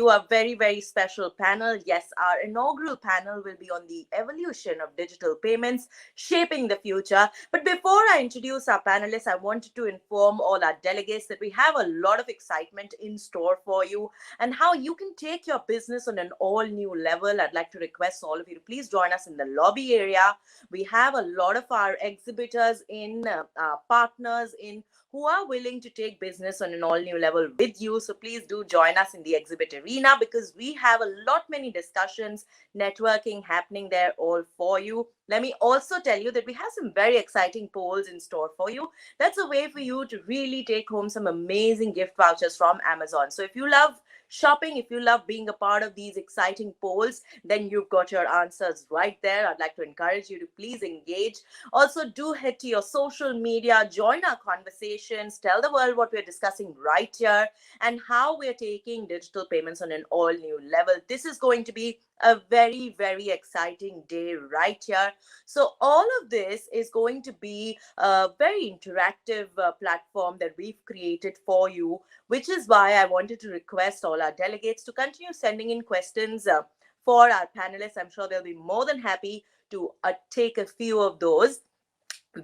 you a very, very special panel. Yes, our inaugural panel will be on the evolution of digital payments shaping the future. But before I introduce our panelists, I wanted to inform all our delegates that we have a lot of excitement in store for you and how you can take your business on an all new level. I'd like to request all of you to please join us in the lobby area. We have a lot of our exhibitors in, partners in, who are willing to take business on an all new level with you. So please do join us in the exhibit arena because we have a lot many discussions, networking happening there all for you. Let me also tell you that we have some very exciting polls in store for you. That's a way for you to really take home some amazing gift vouchers from Amazon. So if you love shopping, if you love being a part of these exciting polls, then you've got your answers right there. I'd like to encourage you to please engage. Also, do head to your social media, join our conversations, tell the world what we're discussing right here and how we're taking digital payments on an all new level. This is going to be a very, very exciting day right here. So, all of this is going to be a very interactive platform that we've created for you, which is why I wanted to request all our delegates to continue sending in questions for our panelists. I'm sure they'll be more than happy to take a few of those.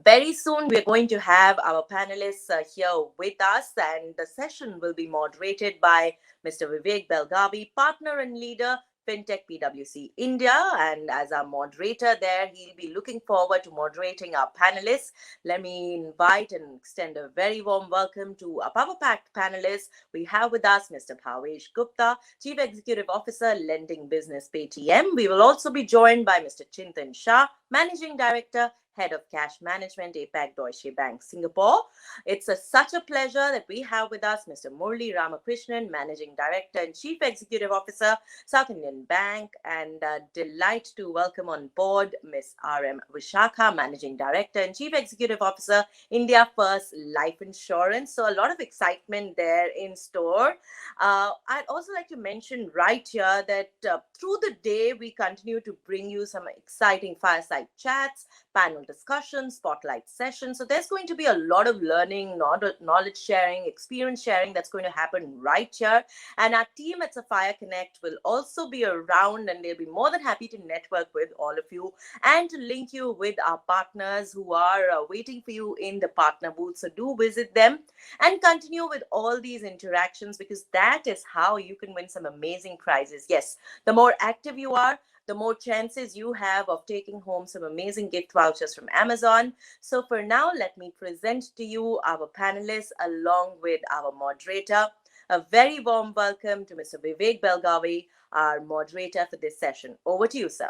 Very soon, we're going to have our panelists here with us, and the session will be moderated by Mr. Vivek Belgavi, partner and leader, FinTech PwC India. And as our moderator there, he'll be looking forward to moderating our panelists. Let me invite and extend a very warm welcome to our Power Pact panelists. We have with us Mr. Bhavesh Gupta, Chief Executive Officer, Lending Business Paytm. We will also be joined by Mr. Chintan Shah, Managing Director, Head of Cash Management, APAC Deutsche Bank, Singapore. It's such a pleasure that we have with us Mr. Murli Ramakrishnan, Managing Director and Chief Executive Officer, South Indian Bank, and delight to welcome on board Ms. R.M. Vishakha, Managing Director and Chief Executive Officer, India First Life Insurance. So a lot of excitement there in store. I'd also like to mention right here that through the day, we continue to bring you some exciting fireside chats, panel discussions, spotlight sessions. So there's going to be a lot of learning, knowledge sharing, experience sharing that's going to happen right here. And our team at Sapphire Connect will also be around and they'll be more than happy to network with all of you and to link you with our partners who are waiting for you in the partner booth. So do visit them and continue with all these interactions because that is how you can win some amazing prizes. Yes, the more active you are, the more chances you have of taking home some amazing gift vouchers from Amazon. So for now, let me present to you our panelists along with our moderator. A very warm welcome to Mr. Vivek Belgavi, our moderator for this session. Over to you, sir.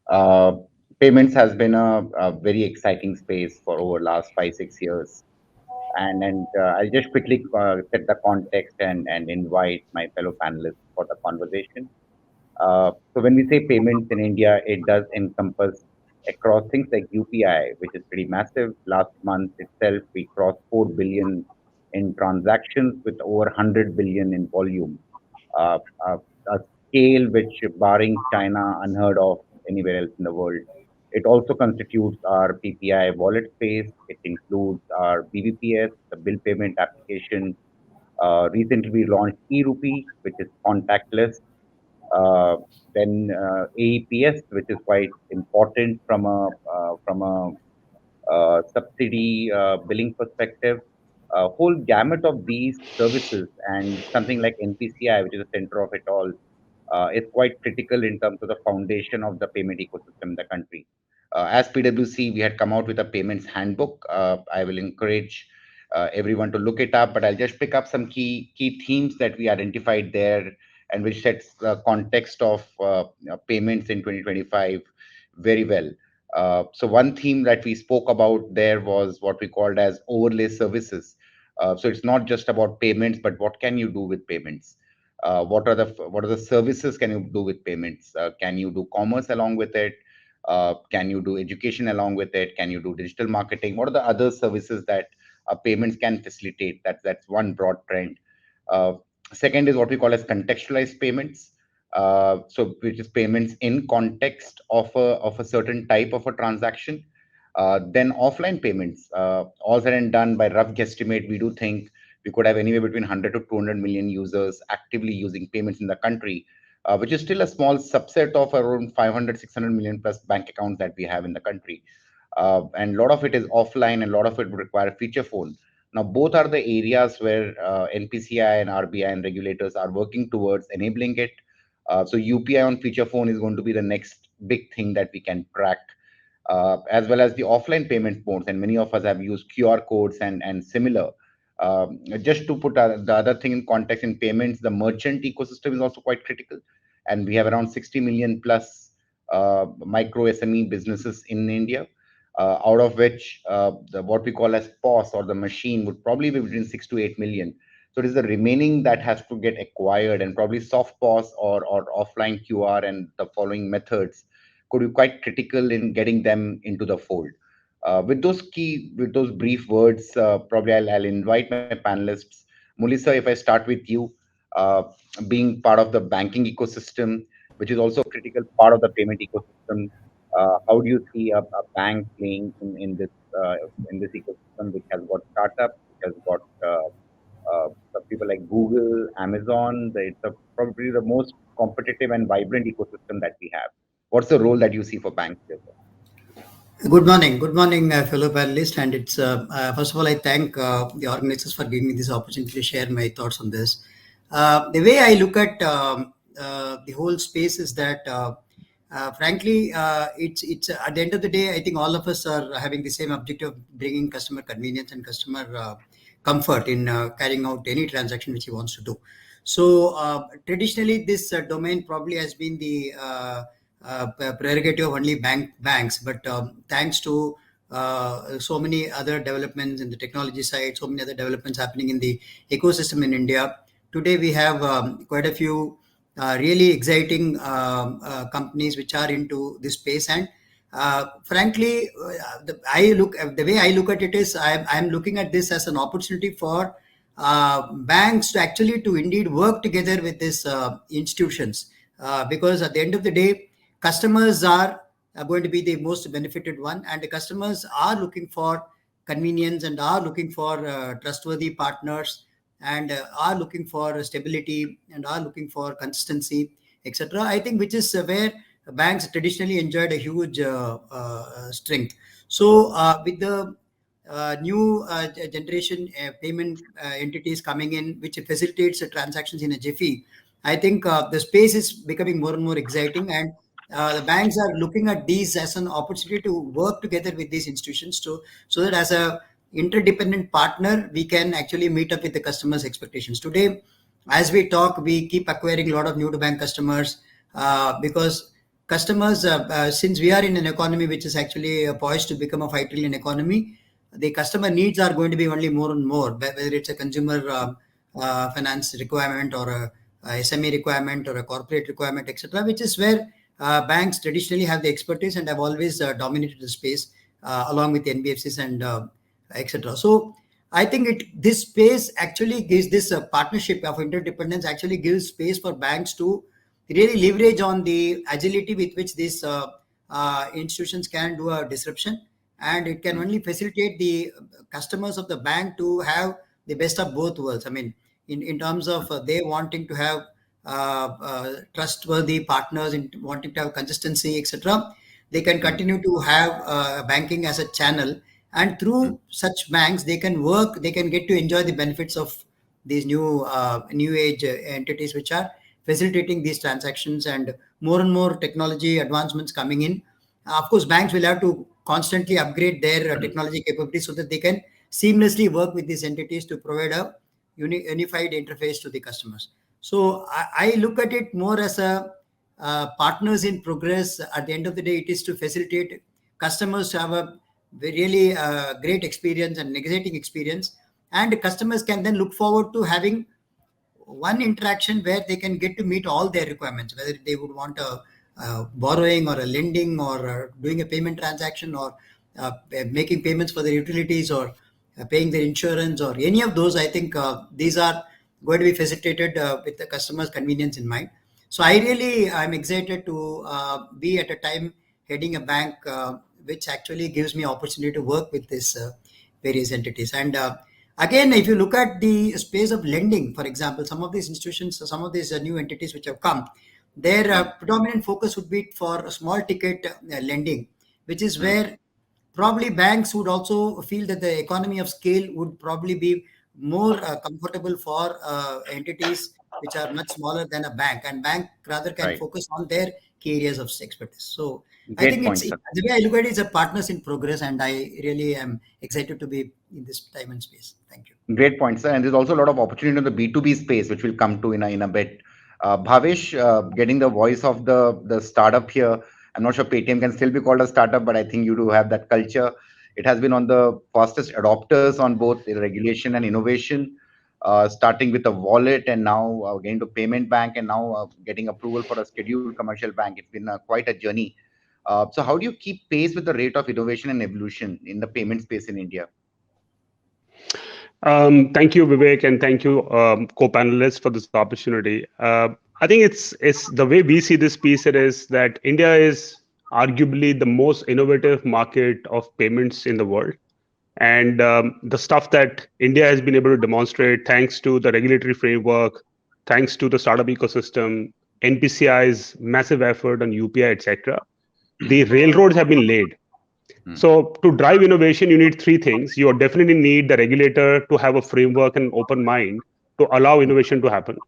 Uh, Payments has been a very exciting space for over last 5 6 years, and I'll just quickly set the context and invite my fellow panelists for the conversation. So when we say payments in India, it does encompass across things like UPI, which is pretty massive. Last month itself, we crossed 4 billion in transactions with over 100 billion in volume. Uh, uh, a scale which, barring China, unheard of anywhere else in the world. It also constitutes our PPI wallet space. It includes our BBPS, the bill payment application. Recently, we launched eRupee, which is contactless. Uh, then AEPS, which is quite important from a subsidy billing perspective. A whole gamut of these services and something like NPCI, which is the center of it all, is quite critical in terms of the foundation of the payment ecosystem in the country. As PwC, we had come out with a payments handbook. I will encourage everyone to look it up, but I'll just pick up some key themes that we identified there and which sets the context of payments in 2025 very well. So one theme that we spoke about there was what we called as overlay services. So it's not just about payments, but what can you do with payments? What are the services can you do with payments? Can you do commerce along with it? Can you do education along with it? Can you do digital marketing? What are the other services that payments can facilitate? That's one broad trend. Uh, Second is what we call as contextualized payments. So which is payments in context of a certain type of a transaction. Then offline payments, all said and done, by rough guesstimate, we do think we could have anywhere between 100 to 200 million users actively using payments in the country, which is still a small subset of around 500, 600 million plus bank accounts that we have in the country. And a lot of it is offline, and a lot of it would require feature phone. Now, both are the areas where NPCI and RBI and regulators are working towards enabling it. So UPI on feature phone is going to be the next big thing that we can track, as well as the offline payment modes. And many of us have used QR codes and similar. Just to put the other thing in context, in payments, the merchant ecosystem is also quite critical. And we have around 60 million plus micro SME businesses in India, out of which what we call as POS or the machine would probably be between 6 to 8 million. So it is the remaining that has to get acquired, and probably soft POS or offline QR and the following methods could be quite critical in getting them into the fold. With those brief words, probably I'll invite my panelists. Mulisa, if I start with you, uh, being part of the banking ecosystem, which is also a critical part of the payment ecosystem, how do you see a bank playing uh, in this ecosystem, which has got startups, which has got some people like Google, Amazon? It's probably the most competitive and vibrant ecosystem that we have. What's the role that you see for banks here? Good morning, fellow panelists. And it's first of all, I thank the organizers for giving me this opportunity to share my thoughts on this. The way I look at the whole space is that, frankly, it's at the end of the day, I think all of us are having the same objective of bringing customer convenience and customer comfort in carrying out any transaction which he wants to do. So traditionally, this domain probably has been the prerogative of only banks, but thanks to so many other developments in the technology side, so many other developments happening in the ecosystem in India. Today we have quite a few really exciting companies which are into this space, and frankly, the way I look at it is I'm looking at this as an opportunity for banks to actually to indeed work together with these institutions, because at the end of the day, customers are going to be the most benefited one, and the customers are looking for convenience and are looking for trustworthy partners, and are looking for stability and are looking for consistency, etc. I think which is where banks traditionally enjoyed a huge strength. So with the new generation payment entities coming in, which facilitates transactions in a jiffy, I think the space is becoming more and more exciting, and the banks are looking at these as an opportunity to work together with these institutions so that as a interdependent partner, we can actually meet up with the customers' expectations. Today, as we talk, we keep acquiring a lot of new to bank customers because customers, since we are in an economy which is actually poised to become a 5 trillion economy, the customer needs are going to be only more and more, whether it's a consumer finance requirement or a SME requirement or a corporate requirement, etc., which is where banks traditionally have the expertise and have always dominated the space along with the NBFCs and etc. So I think this space actually gives this partnership of interdependence actually gives space for banks to really leverage on the agility with which these institutions can do a disruption, and it can only facilitate the customers of the bank to have the best of both worlds. I mean, in terms of they wanting to have trustworthy partners, in wanting to have consistency, etc. They can continue to have banking as a channel, and through such banks, they can get to enjoy the benefits of these new age entities which are facilitating these transactions, and more technology advancements coming in. Of course, banks will have to constantly upgrade their technology capabilities so that they can seamlessly work with these entities to provide a unified interface to the customers. So I look at it more as a partners in progress. At the end of the day, it is to facilitate customers to have a really great experience and exciting experience, and customers can then look forward to having one interaction where they can get to meet all their requirements, whether they would want a borrowing or a lending or doing a payment transaction or making payments for their utilities or paying their insurance or any of those. I think these are going to be facilitated with the customer's convenience in mind. So I'm excited to be at a time heading a bank which actually gives me opportunity to work with these various entities. And Again, if you look at the space of lending, for example, some of these institutions, some of these new entities which have come, their predominant focus would be for small ticket lending, which is where probably banks would also feel that the economy of scale would probably be more comfortable for entities which are much smaller than a bank, and bank rather can Right. focus on their key areas of expertise. So I Great think point, sir. the way I look at it is a partners in progress, and I really am excited to be in this time and space. Thank you. Great point, sir. And there's also a lot of opportunity in the B2B space, which we'll come to in a bit. Bhavesh, getting the voice of the startup here. I'm not sure Paytm can still be called a startup, but I think you do have that culture. It has been on the fastest adopters on both regulation and innovation, starting with a wallet and now getting to payment bank and now getting approval for a scheduled commercial bank. It's been quite a journey. So how do you keep pace with the rate of innovation and evolution in the payment space in India? Thank you, Vivek, and thank you, co-panelists, for this opportunity. I think it's the way we see this piece. It is that India is arguably the most innovative market of payments in the world, and the stuff that India has been able to demonstrate, thanks to the regulatory framework, thanks to the startup ecosystem, NPCI's massive effort on UPI, etc. The railroads have been laid. So to drive innovation, you need three things. You definitely need the regulator to have a framework and open mind to allow innovation to happen.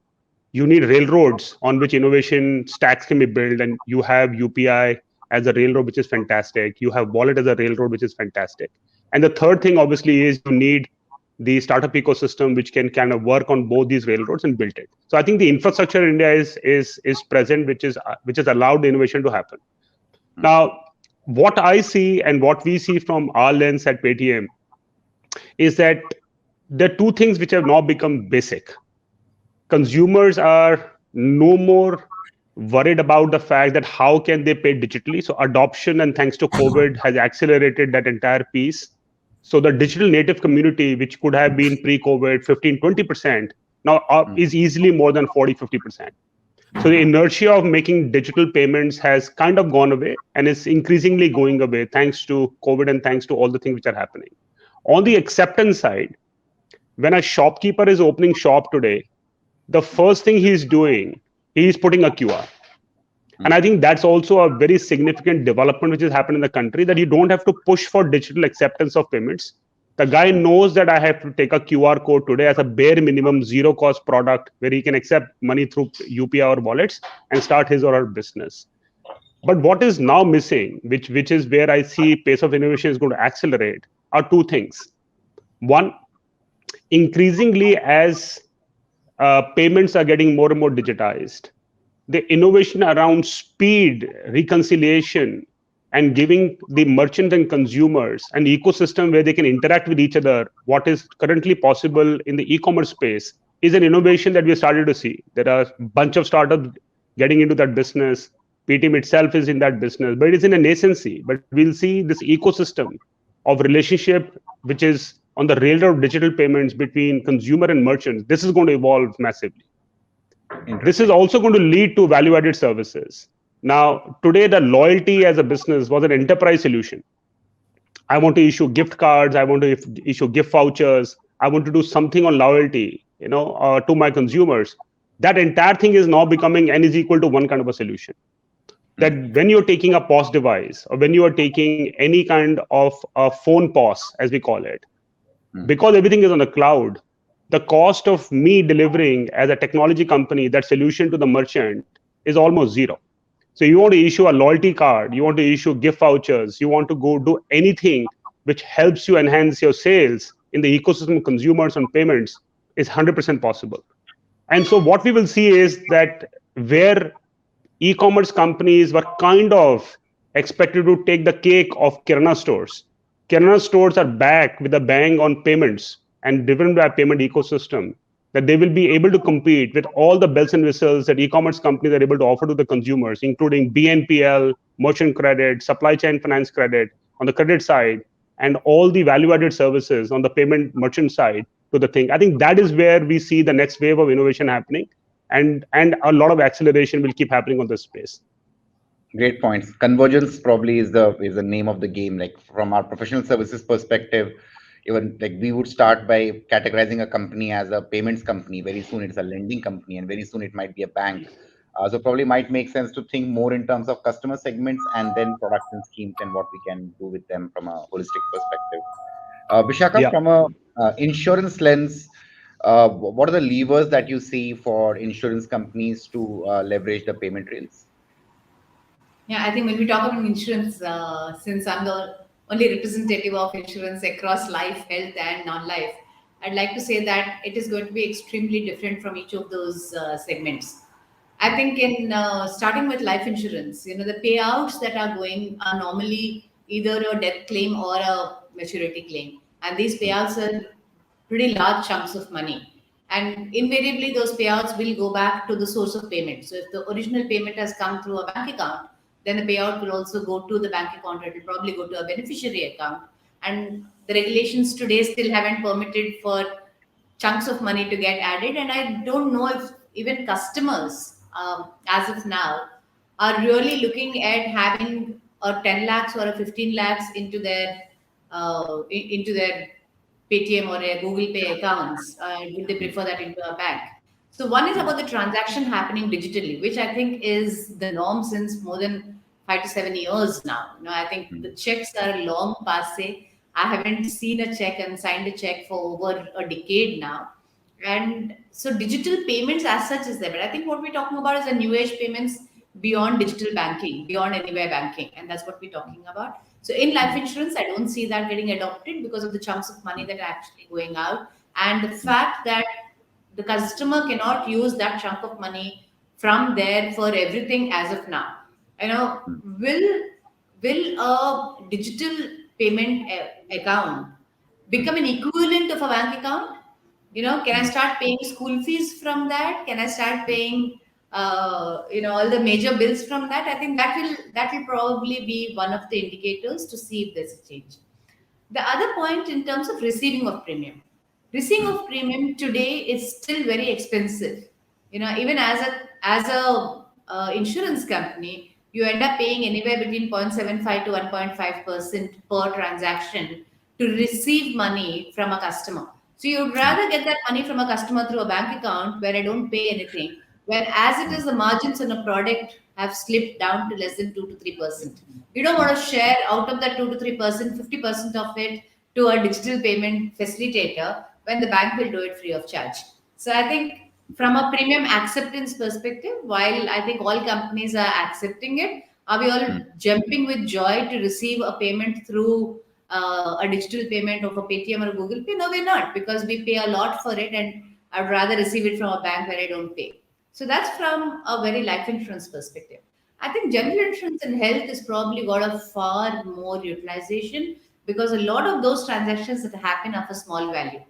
You need railroads on which innovation stacks can be built, and you have UPI as a railroad, which is fantastic. You have wallet as a railroad, which is fantastic. And the third thing, obviously, is you need the startup ecosystem, which can kind of work on both these railroads and build it. So I think the infrastructure in India is present, which has allowed the innovation to happen. Now, what I see and what we see from our lens at Paytm is that there are two things which have now become basic. Consumers are no more worried about the fact that how can they pay digitally. So adoption, and thanks to COVID, has accelerated that entire piece. So the digital native community, which could have been pre-COVID 15, 20%, now is easily more than 40, 50%. So the inertia of making digital payments has kind of gone away and is increasingly going away thanks to COVID and thanks to all the things which are happening. On the acceptance side, when a shopkeeper is opening shop today, the first thing he's doing, he's putting a QR. And I think that's also a very significant development which has happened in the country, that you don't have to push for digital acceptance of payments. The guy knows that I have to take a QR code today as a bare minimum zero cost product where he can accept money through UPI or wallets and start his or her business. But what is now missing, which is where I see pace of innovation is going to accelerate, are two things. One, increasingly as payments are getting more and more digitized, the innovation around speed, reconciliation, and giving the merchant and consumers an ecosystem where they can interact with each other, what is currently possible in the e-commerce space, is an innovation that we have started to see. There are a bunch of startups getting into that business. Paytm itself is in that business, but it is in a nascency. But we'll see this ecosystem of relationship, which is on the railroad of digital payments between consumer and merchants. This is going to evolve massively. This is also going to lead to value-added services. Now, today, the loyalty as a business was an enterprise solution. I want to issue gift cards. I want to issue gift vouchers. I want to do something on loyalty, to my consumers. That entire thing is now becoming N is equal to one kind of a solution. That when you're taking a POS device or when you are taking any kind of a phone POS, as we call it, because everything is on the cloud, the cost of me delivering as a technology company that solution to the merchant is almost zero. So you want to issue a loyalty card, you want to issue gift vouchers, you want to go do anything which helps you enhance your sales in the ecosystem of consumers and payments is 100% possible. And so what we will see is that where e-commerce companies were kind of expected to take the cake of Kirana stores are back with a bang on payments and driven by a payment ecosystem, that they will be able to compete with all the bells and whistles that e-commerce companies are able to offer to the consumers, including BNPL, merchant credit, supply chain finance credit on the credit side, and all the value-added services on the payment merchant side to the thing. I think that is where we see the next wave of innovation happening, and a lot of acceleration will keep happening on this space. Great points. Convergence probably is the name of the game. Like from our professional services perspective, even like we would start by categorizing a company as a payments company. Very soon it's a lending company, and very soon it might be a bank. So probably might make sense to think more in terms of customer segments and then products and schemes and what we can do with them from a holistic perspective. Vishaka, Yeah. from a insurance lens, what are the levers that you see for insurance companies to leverage the payment rails? Yeah, I think when we talk about insurance, since I'm the only representative of insurance across life, health, and non-life, I'd like to say that it is going to be extremely different from each of those segments. I think in starting with life insurance, the payouts that are going are normally either a death claim or a maturity claim, and these payouts are pretty large chunks of money. And invariably, those payouts will go back to the source of payment. So if the original payment has come through a bank account, then the payout will also go to the bank account. It will probably go to a beneficiary account. And the regulations today still haven't permitted for chunks of money to get added. And I don't know if even customers, as of now, are really looking at having a 10 lakhs or a 15 lakhs into their Paytm or a Google Pay accounts. Would they prefer that into a bank? So one is about the transaction happening digitally, which I think is the norm since more than 5 to 7 years now. I think the checks are long passe. I haven't seen a check and signed a check for over a decade now. And so digital payments as such is there. But I think what we're talking about is the new age payments beyond digital banking, beyond anywhere banking. And that's what we're talking about. So in life insurance, I don't see that getting adopted because of the chunks of money that are actually going out. And the fact that the customer cannot use that chunk of money from there for everything as of now. Will a digital payment account become an equivalent of a bank account? Can I start paying school fees from that? Can I start paying all the major bills from that? I think that will probably be one of the indicators to see if there's a change. The other point in terms of receiving of premium today is still very expensive. Even as a insurance company, you end up paying anywhere between 0.75 to 1.5% per transaction to receive money from a customer. So you'd rather get that money from a customer through a bank account where I don't pay anything, where as it is the margins on a product have slipped down to less than 2 to 3%. You don't want to share out of that 2 to 3%, 50% of it to a digital payment facilitator when the bank will do it free of charge. So I think from a premium acceptance perspective, while I think all companies are accepting it, are we all jumping with joy to receive a payment through a digital payment of a Paytm or a Google Pay? No, we're not, because we pay a lot for it, and I'd rather receive it from a bank where I don't pay. So that's from a very life insurance perspective. I think general insurance and health is probably got a far more utilization because a lot of those transactions that happen are for small value.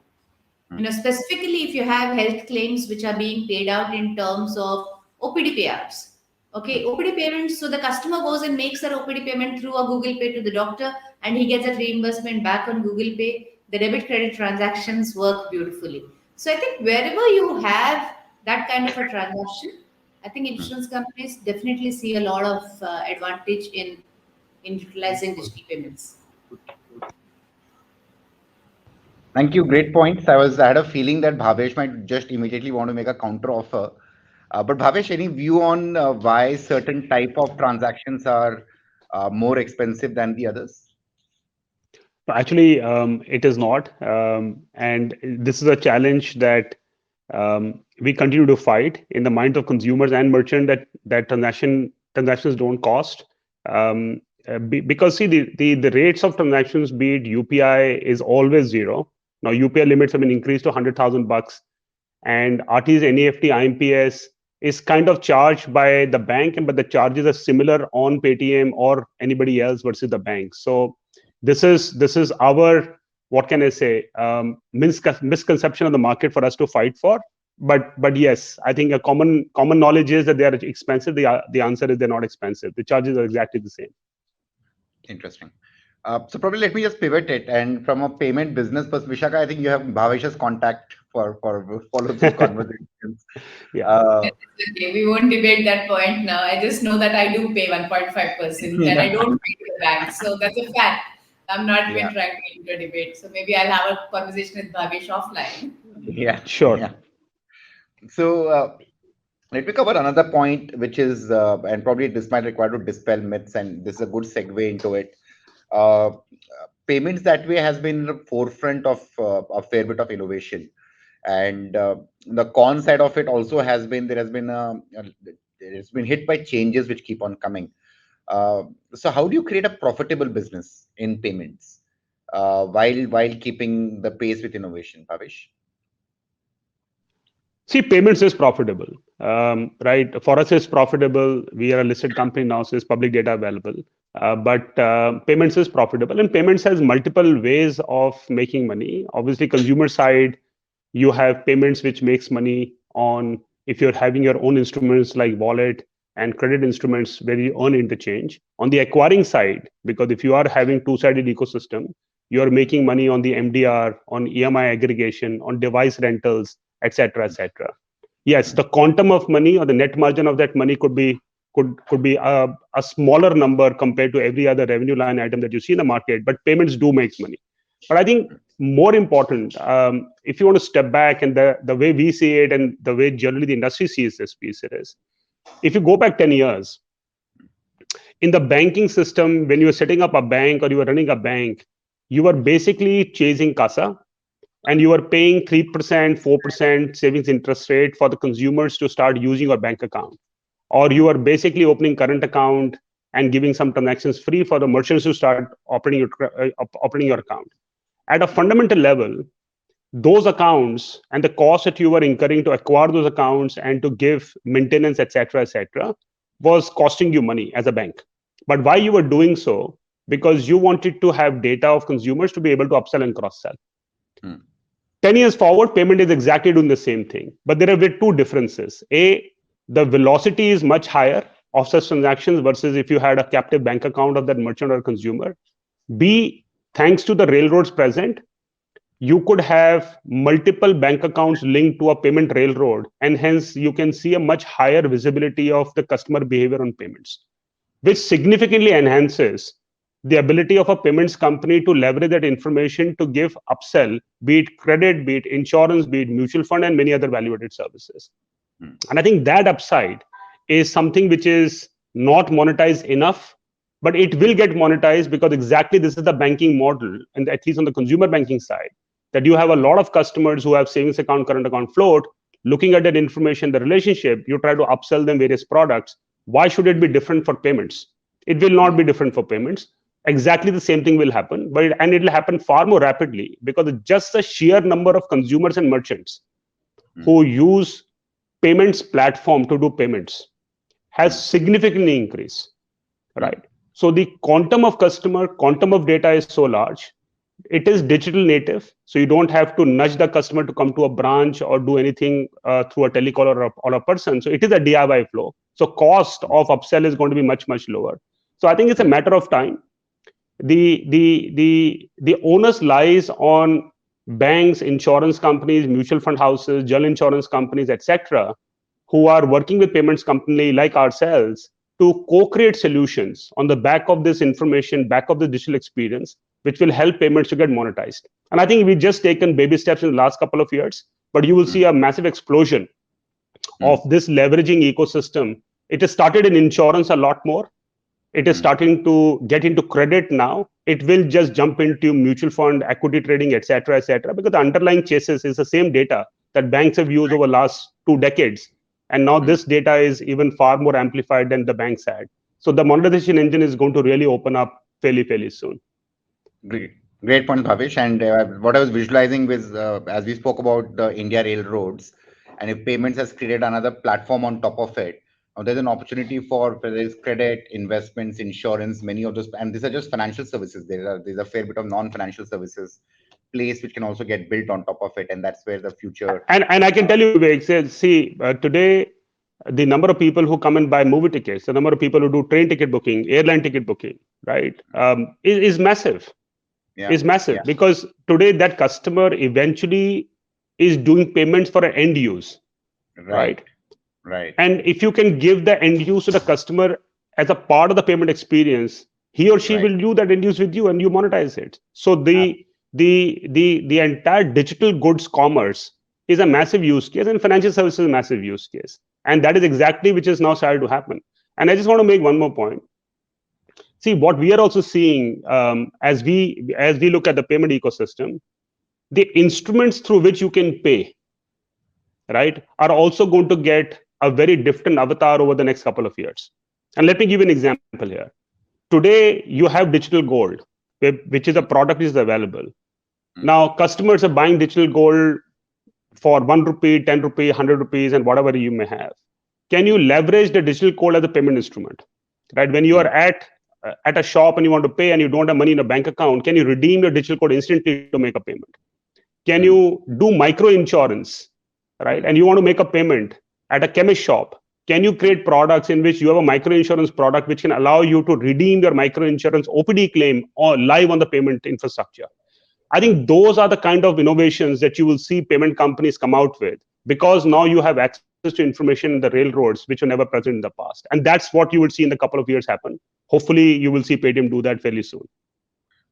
Specifically if you have health claims which are being paid out in terms of OPD payouts. Okay, OPD payments. So the customer goes and makes that OPD payment through a Google Pay to the doctor, and he gets a reimbursement back on Google Pay. The debit credit transactions work beautifully. So I think wherever you have that kind of a transaction, I think insurance companies definitely see a lot of advantage in utilizing digital payments. Thank you. Great points. I had a feeling that Bhavesh might just immediately want to make a counter offer. But Bhavesh, any view on why certain type of transactions are more expensive than the others? Actually, it is not. And this is a challenge that we continue to fight in the minds of consumers and merchant, that transactions don't cost. Because see, the rates of transactions, be it UPI, is always zero. Now UPI limits have been increased to $100,000, and RT's NEFT IMPS is kind of charged by the bank, but the charges are similar on Paytm or anybody else versus the bank. So this is our, what can I say, misconception of the market for us to fight for. But yes, I think a common knowledge is that they are expensive. The answer is they're not expensive. The charges are exactly the same. Interesting. So probably let me just pivot it, and from a payment business perspective, Vishaka, I think you have Bhavesh's contact for follow these conversations. Yeah. We won't debate that point now. I just know that I do pay 1.5% and I don't pay to the bank. So that's a fact. I'm not even Yeah. trying to get into a debate. So maybe I'll have a conversation with Bhavesh offline. Yeah. Sure. Yeah. So let me cover another point, which is, and probably this might require to dispel myths, and this is a good segue into it. Payments that way has been the forefront of a fair bit of innovation, and the con side of it also has been it's been hit by changes which keep on coming. So how do you create a profitable business in payments while keeping the pace with innovation, Bhavesh? See, payments is profitable, right? For us, it's profitable. We are a listed company now, so it's public data available. But payments is profitable, and payments has multiple ways of making money. Obviously, consumer side, you have payments which makes money on if you're having your own instruments like wallet and credit instruments where you earn interchange. On the acquiring side, because if you are having two-sided ecosystem, you're making money on the MDR, on EMI aggregation, on device rentals, etc., etc. Yes, the quantum of money or the net margin of that money could be a smaller number compared to every other revenue line item that you see in the market, but payments do make money. But I think more important, if you want to step back and the way we see it and the way generally the industry sees this piece, it is, if you go back 10 years, in the banking system, when you were setting up a bank or you were running a bank, you were basically chasing CASA, and you are paying 3%, 4% savings interest rate for the consumers to start using your bank account. Or you are basically opening current account and giving some transactions free for the merchants to start operating your account. At a fundamental level, those accounts and the cost that you were incurring to acquire those accounts and to give maintenance, etc., was costing you money as a bank. But why you were doing so? Because you wanted to have data of consumers to be able to upsell and cross-sell. 10 years forward, payment is exactly doing the same thing. But there are two differences. A, the velocity is much higher of such transactions versus if you had a captive bank account of that merchant or consumer. B, thanks to the railroads present, you could have multiple bank accounts linked to a payment railroad, and hence you can see a much higher visibility of the customer behavior on payments, which significantly enhances the ability of a payments company to leverage that information to give upsell, be it credit, be it insurance, be it mutual fund, and many other value-added services. And I think that upside is something which is not monetized enough, but it will get monetized because exactly this is the banking model, and at least on the consumer banking side, that you have a lot of customers who have savings account, current account float, looking at that information, the relationship, you try to upsell them various products. Why should it be different for payments? It will not be different for payments. Exactly the same thing will happen, and it will happen far more rapidly because just the sheer number of consumers and merchants who use payments platform to do payments has significantly increased, right? So the quantum of customer, quantum of data is so large. It is digital native, so you don't have to nudge the customer to come to a branch or do anything through a telecall or a person. So it is a DIY flow. So cost of upsell is going to be much, much lower. So I think it's a matter of time. The onus lies on banks, insurance companies, mutual fund houses, general insurance companies, etc., who are working with payments company like ourselves to co-create solutions on the back of this information, back of the digital experience, which will help payments to get monetized. And I think we've just taken baby steps in the last couple of years, but you will see a massive explosion of this leveraging ecosystem. It has started in insurance a lot more. It is starting to get into credit now. It will just jump into mutual fund, equity trading, etc., because the underlying chases is the same data that banks have used over the last 2 decades. And now this data is even far more amplified than the banks had. So the monetization engine is going to really open up fairly soon. Great point, Bhavesh. And what I was visualizing was, as we spoke about the India railroads, and if payments has created another platform on top of it, now there's an opportunity for whether it's credit, investments, insurance, many of those, and these are just financial services. There's a fair bit of non-financial services place which can also get built on top of it, and that's where the future. And I can tell you, Vivek, see, today the number of people who come and buy movie tickets, the number of people who do train ticket booking, airline ticket booking, right, is massive. Is massive because today that customer eventually is doing payments for an end use, right? And if you can give the end use to the customer as a part of the payment experience, he or she Right. will do that end use with you and you monetize it. So the entire digital goods commerce is a massive use case, and financial services is a massive use case. And that is exactly which is now started to happen. And I just want to make one more point. See, what we are also seeing as we look at the payment ecosystem, the instruments through which you can pay, right, are also going to get a very different avatar over the next couple of years. And let me give you an example here. Today, you have digital gold, which is a product is available. Now, customers are buying digital gold for 1 rupee, 10 rupee, 100 rupees, and whatever you may have. Can you leverage the digital gold as a payment instrument? Right? When you are at a shop and you want to pay and you don't have money in a bank account, can you redeem your digital code instantly to make a payment? Can you do micro insurance, right? And you want to make a payment at a chemist shop. Can you create products in which you have a micro insurance product which can allow you to redeem your micro insurance OPD claim or live on the payment infrastructure? I think those are the kind of innovations that you will see payment companies come out with, because now you have access to information in the railroads which were never present in the past. And that's what you will see in the couple of years happen. Hopefully, you will see Paytm do that fairly soon.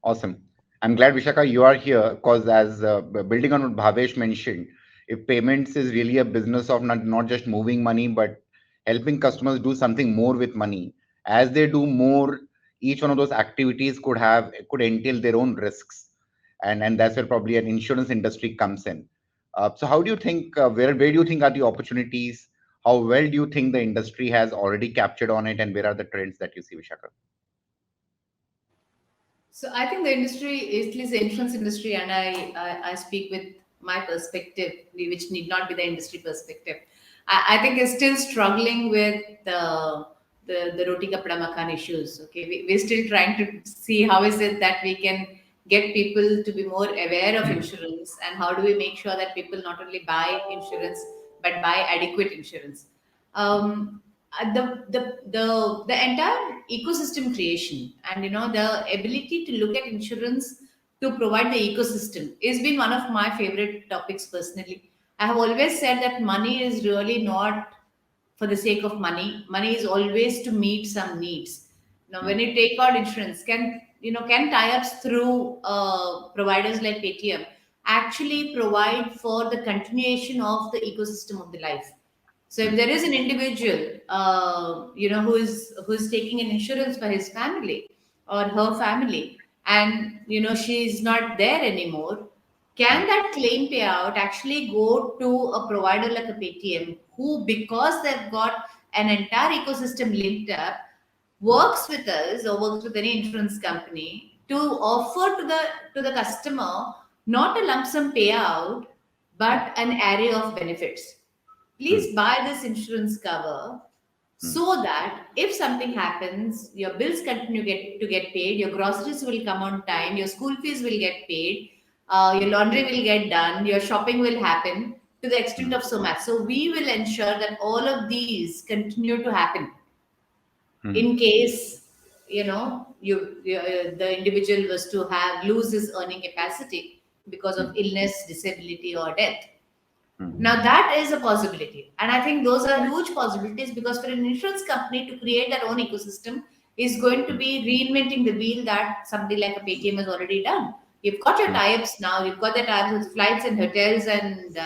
Awesome. I'm glad, Vishakha, you are here, because as building on what Bhavesh mentioned, if payments is really a business of not just moving money, but helping customers do something more with money, as they do more, each one of those activities could entail their own risks. And that's where probably an insurance industry comes in. So how do you think, where do you think are the opportunities? How well do you think the industry has already captured on it, and where are the trends that you see, Vishakha? So I think the industry, at least the insurance industry, and I speak with my perspective, which need not be the industry perspective. I think is still struggling with the roti kapda makan issues. Okay, we're still trying to see how is it that we can get people to be more aware of insurance, and how do we make sure that people not only buy insurance but buy adequate insurance. The entire ecosystem creation, and the ability to look at insurance to provide the ecosystem has been one of my favorite topics personally. I have always said that money is really not for the sake of money. Money is always to meet some needs. Now, when you take out insurance, can tie-ups through providers like Paytm actually provide for the continuation of the ecosystem of the life? So if there is an individual, who's taking an insurance for his family or her family, and she's not there anymore, can that claim payout actually go to a provider like a Paytm, who, because they've got an entire ecosystem linked up, works with us or works with any insurance company to offer to the customer not a lump sum payout, but an array of benefits. Please buy this insurance cover so that if something happens, your bills continue to get paid, your groceries will come on time, your school fees will get paid, your laundry will get done, your shopping will happen to the extent of so much. So we will ensure that all of these continue to happen in case the individual was to lose his earning capacity because of illness, disability, or death. Now that is a possibility, and I think those are huge possibilities, because for an insurance company to create their own ecosystem is going to be reinventing the wheel that somebody like a Paytm has already done. You've got your tie-ups now, you've got the tie-ups with flights and hotels and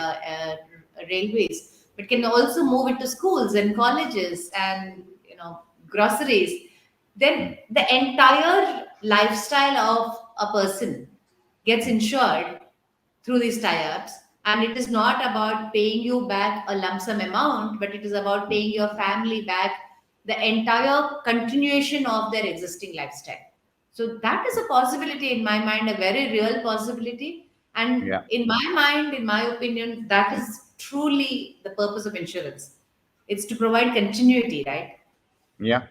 railways, but can also move it to schools and colleges and groceries. Then the entire lifestyle of a person gets insured through these tie-ups. And it is not about paying you back a lump sum amount, but it is about paying your family back the entire continuation of their existing lifestyle. So that is a possibility in my mind, a very real possibility. And in my mind, in my opinion, that is truly the purpose of insurance. It's to provide continuity, right? Yeah.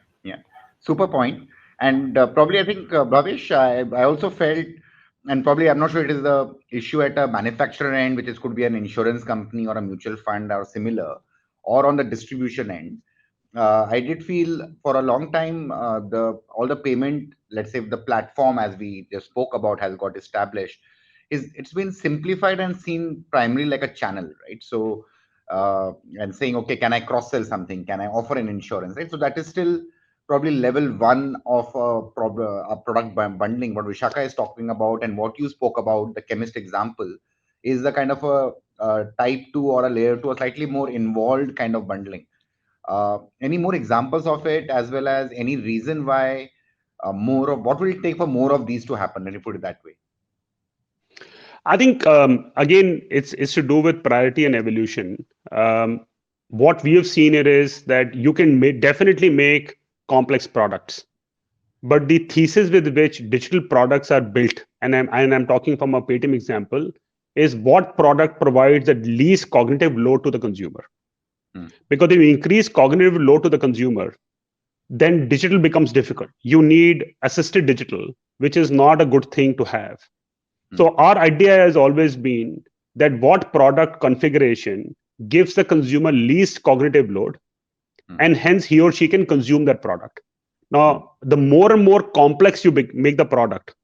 Super point. And probably I think, Bhavesh, I also felt, and probably I'm not sure it is the issue at a manufacturer end, which could be an insurance company or a mutual fund or similar, or on the distribution end. I did feel for a long time all the payment, let's say the platform as we just spoke about has got established, it's been simplified and seen primarily like a channel, right? So and saying, okay, can I cross sell something? Can I offer an insurance? Right? So that is still probably level one of a product bundling. What Vishaka is talking about and what you spoke about, the chemist example, is the kind of a type 2 or a layer 2, a slightly more involved kind of bundling. Any more examples of it, as well as any reason why more of what will it take for more of these to happen? Let me put it that way. I think again, it's to do with priority and evolution. What we have seen it is that you can definitely make complex products, but the thesis with which digital products are built, and I'm talking from a Paytm example, is what product provides the least cognitive load to the consumer. Because if you increase cognitive load to the consumer, then digital becomes difficult. You need assisted digital, which is not a good thing to have. So our idea has always been that what product configuration gives the consumer least cognitive load, and hence he or she can consume that product. Now, the more and more complex you make the product,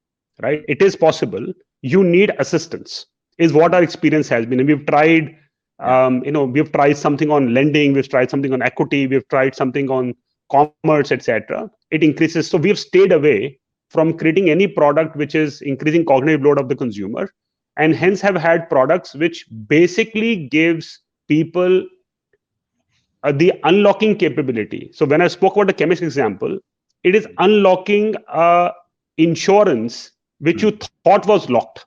right? It is possible. You need assistance, is what our experience has been. And we've tried, we've tried something on lending, we've tried something on equity, we've tried something on commerce, etc. It increases. So we've stayed away from creating any product which is increasing cognitive load of the consumer, and hence have had products which basically gives people the unlocking capability. So when I spoke about the chemist example, it is unlocking insurance which you thought was locked,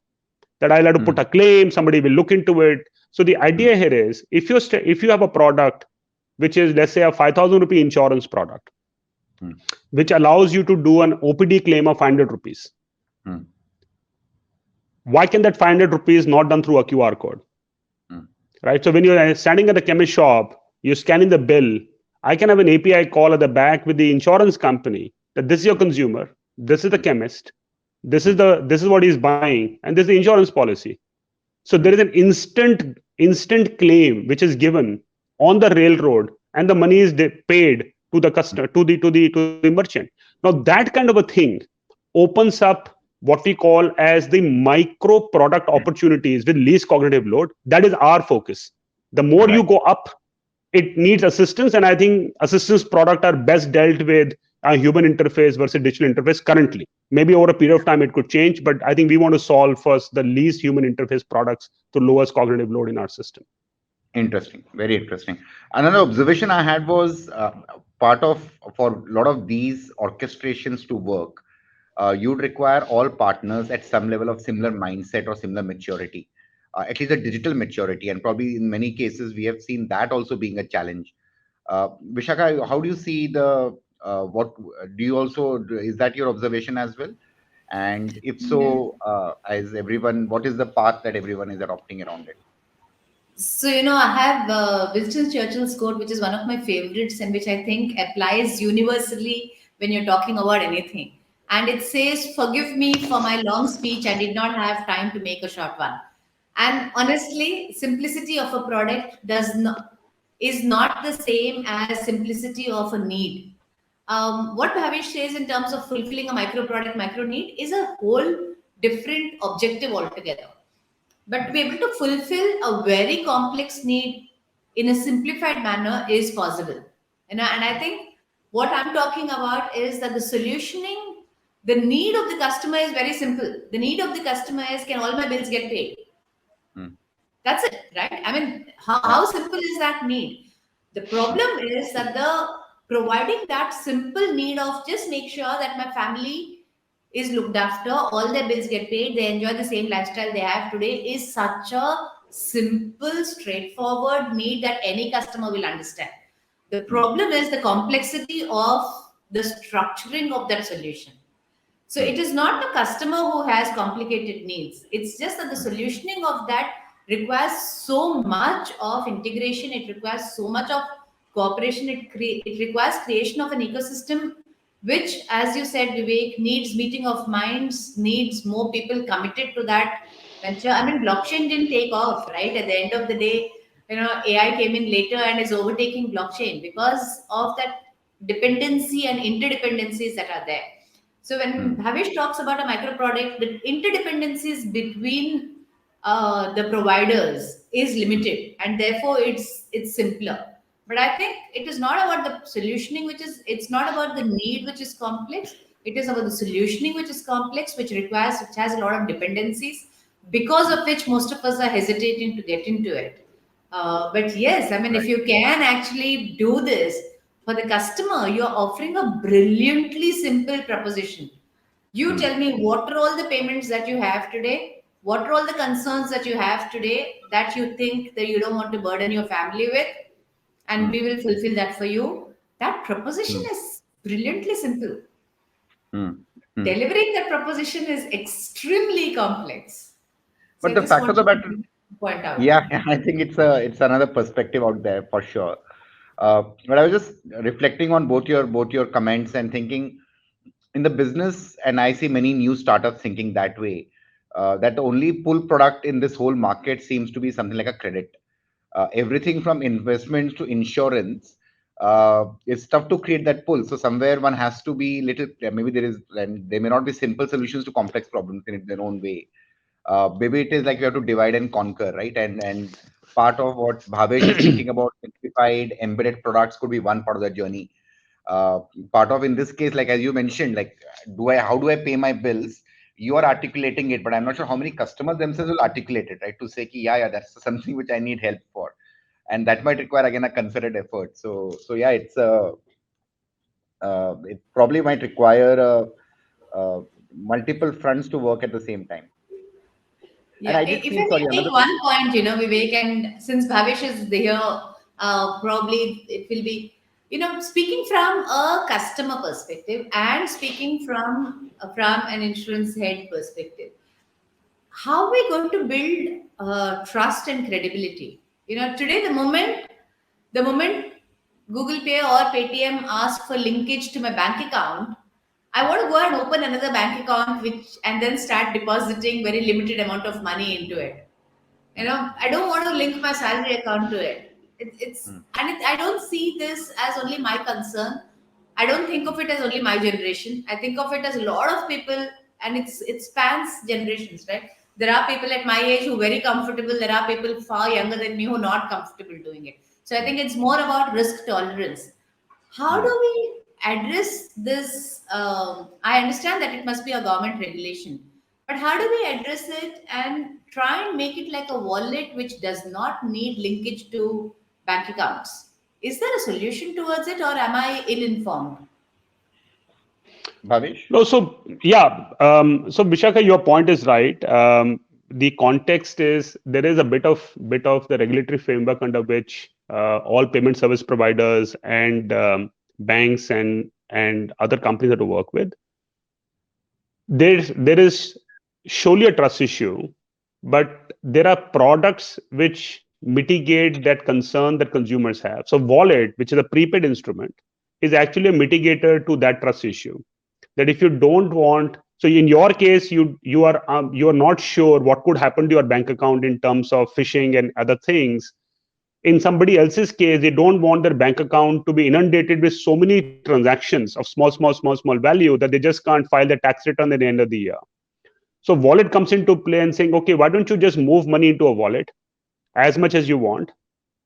that I'll have to put a claim, somebody will look into it. So the idea here is, if you have a product which is, let's say, a 5,000 rupee insurance product, which allows you to do an OPD claim of 500 rupees. Why can that 500 rupees not done through a QR code? Right? So when you're standing at the chemist shop, you're scanning the bill, I can have an API call at the back with the insurance company that this is your consumer, this is the chemist, this is what he's buying, and this is the insurance policy. So there is an instant claim which is given on the railroad, and the money is paid to the customer, to the merchant. Now that kind of a thing opens up what we call as the micro product opportunities with least cognitive load. That is our focus. The more you go up, it needs assistance, and I think assistance product are best dealt with a human interface versus digital interface currently. Maybe over a period of time it could change, but I think we want to solve first the least human interface products to lowest cognitive load in our system. Interesting, very interesting. Another observation I had was for a lot of these orchestrations to work, you'd require all partners at some level of similar mindset or similar maturity, at least a digital maturity, and probably in many cases we have seen that also being a challenge. Vishaka, how do you see is that your observation as well? And if so, what is the path that everyone is adopting around it? So, I have Winston Churchill's quote, which is one of my favorites and which I think applies universally when you're talking about anything. And it says, "Forgive me for my long speech. I did not have time to make a short one." And honestly, simplicity of a product is not the same as simplicity of a need. What Bhavish says in terms of fulfilling a micro product, micro need is a whole different objective altogether. But to be able to fulfill a very complex need in a simplified manner is possible. And I think what I'm talking about is that the solutioning, the need of the customer is very simple. The need of the customer is, can all my bills get paid? That's it, right? I mean, how simple is that need? The problem is that providing that simple need of just make sure that my family is looked after, all their bills get paid, they enjoy the same lifestyle they have today, is such a simple, straightforward need that any customer will understand. The problem is the complexity of the structuring of that solution. So it is not the customer who has complicated needs. It's just that the solutioning of that requires so much of integration. It requires so much of cooperation. It requires creation of an ecosystem, which, as you said, Vivek, needs meeting of minds, needs more people committed to that venture. I mean, blockchain didn't take off, right? At the end of the day, AI came in later and is overtaking blockchain because of that dependency and interdependencies that are there. So when Bhavish talks about a micro product, the interdependencies between the providers is limited, and therefore it's simpler. But I think it is not about the solutioning, it's not about the need, which is complex. It is about the solutioning, which is complex, which has a lot of dependencies, because of which most of us are hesitating to get into it. But yes, I mean, if you can actually do this for the customer, you're offering a brilliantly simple proposition. You tell me, what are all the payments that you have today? What are all the concerns that you have today that you think that you don't want to burden your family with? And we will fulfill that for you. That proposition is brilliantly simple. Delivering that proposition is extremely complex. So But I the just fact of the wanted matter, to point out. yeah, I think it's another perspective out there for sure. But I was just reflecting on both your comments and thinking in the business, and I see many new startups thinking that way. That the only pull product in this whole market seems to be something like a credit. Everything from investments to insurance, it's tough to create that pull. So somewhere one has to be little. Maybe there may not be simple solutions to complex problems in their own way. Maybe it is like you have to divide and conquer, right? And part of what Bhavesh is thinking about, simplified embedded products could be one part of the journey. Part of, in this case, like as you mentioned, like how do I pay my bills? You are articulating it, but I'm not sure how many customers themselves will articulate it, right? To say, ki, yeah, that's something which I need help for, and that might require again a concerted effort. So yeah, it probably might require multiple fronts to work at the same time. And Yeah, I did if feel, I sorry, may another. take one point, Vivek, and since Bhavesh is here, probably it will be, speaking from a customer perspective and speaking from an insurance head perspective, how are we going to build trust and credibility? Today, the moment Google Pay or Paytm ask for linkage to my bank account, I want to go and open another bank account, and then start depositing very limited amount of money into it. I don't want to link my salary account to it. I don't see this as only my concern. I don't think of it as only my generation. I think of it as a lot of people, and it spans generations, right? There are people at my age who are very comfortable. There are people far younger than me who are not comfortable doing it. So I think it's more about risk tolerance. How do we address this? I understand that it must be a government regulation, but how do we address it and try and make it like a wallet which does not need linkage to bank accounts? Is there a solution towards it, or am I ill-informed? Bhavesh? No, so yeah, so Vishaka, your point is right. The context is there is a bit of the regulatory framework under which all payment service providers and banks and other companies have to work with. There is surely a trust issue, but there are products which mitigate that concern that consumers have. So wallet, which is a prepaid instrument, is actually a mitigator to that trust issue. That if you don't want, so in your case, you are not sure what could happen to your bank account in terms of phishing and other things. In somebody else's case, they don't want their bank account to be inundated with so many transactions of small value that they just can't file their tax return at the end of the year. So wallet comes into play and saying, okay, why don't you just move money into a wallet as much as you want,